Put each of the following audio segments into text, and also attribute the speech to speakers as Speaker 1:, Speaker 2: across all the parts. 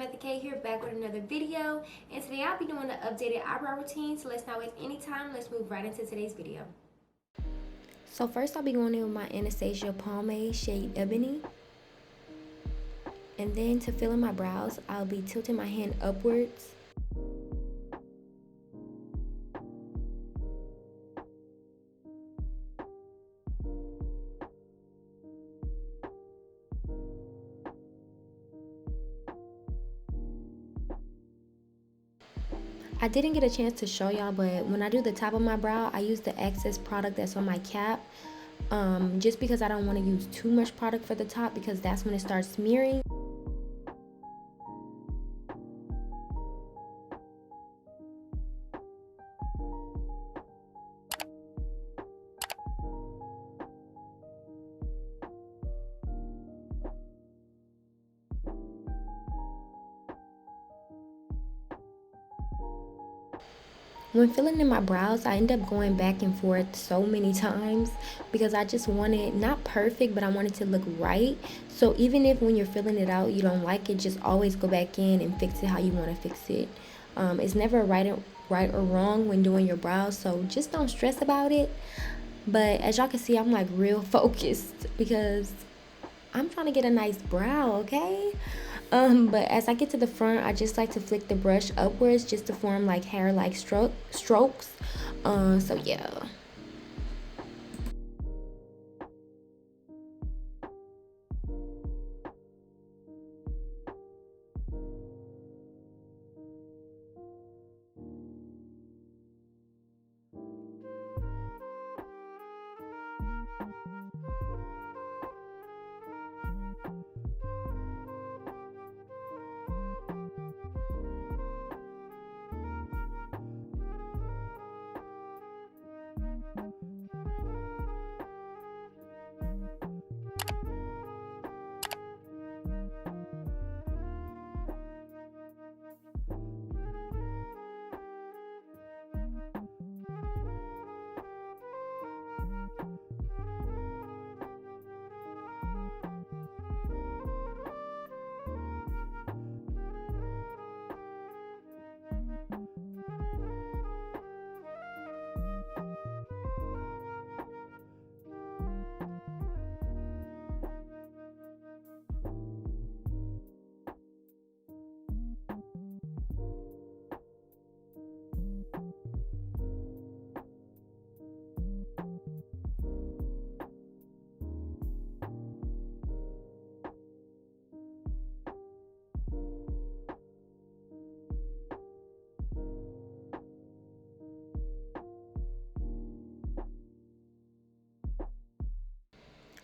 Speaker 1: Samantha K here, back with another video. And today I'll be doing an updated eyebrow routine. So let's not waste any time. Let's move right into today's video. So first I'll be going in with my Anastasia pomade shade Ebony. And then to fill in my brows, I'll be tilting my hand upwards. I didn't get a chance to show y'all, but when I do the top of my brow, I use the excess product that's on my cap. Just because I don't want to use too much product for the top, because that's when it starts smearing. When filling in my brows, I end up going back and forth so many times because I just want it, not perfect, but I want it to look right. So even if when you're filling it out, you don't like it, just always go back in and fix it how you want to fix it. It's never right or wrong when doing your brows, so just don't stress about it. But as y'all can see, I'm like real focused because I'm trying to get a nice brow, okay? But as I get to the front, I just like to flick the brush upwards just to form like hair-like strokes. So yeah.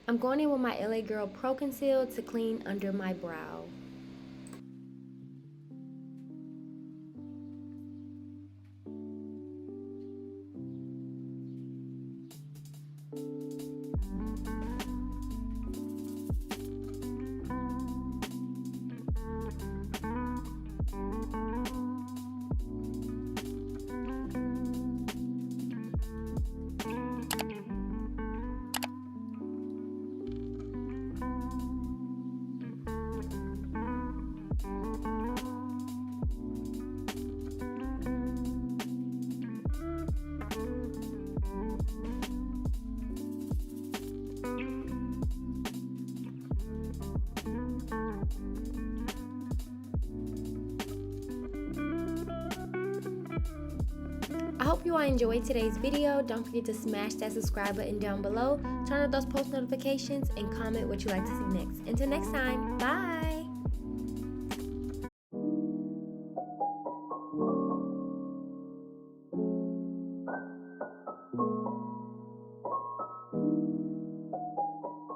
Speaker 1: I'm going in with my LA Girl Pro Conceal to clean under my brow. I hope you all enjoyed today's video. Don't forget to smash that subscribe button down below, turn on those post notifications, and comment what you'd like to see next. Until next time, bye!